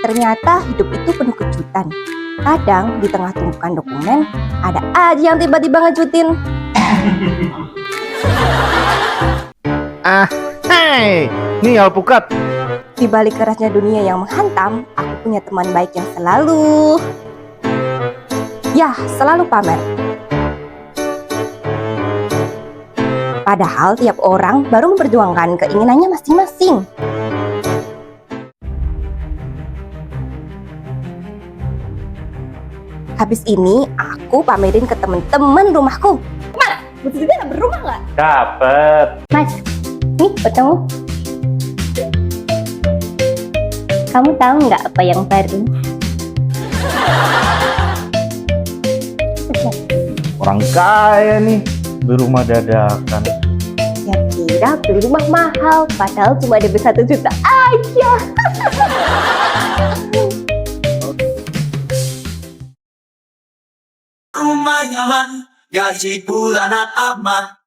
Ternyata hidup itu penuh kejutan. Kadang di tengah tumpukan dokumen, ada aja yang tiba-tiba ngejutin. Hei, nih alpukat. Di balik kerasnya dunia yang menghantam, aku punya teman baik yang selalu pamer. Padahal tiap orang baru memperjuangkan keinginannya masing-masing. Habis ini aku pamerin ke temen-temen rumahku. Mas, Bu Siti ada berumah nggak? Dapet. Mas, nih buat kamu. Kamu tahu nggak apa yang baru? Orang kaya nih, beli rumah dadakan. Ya kira beli rumah mahal, padahal cuma DP 1 juta aja. Rumah nyaman, gaji bulanan aman.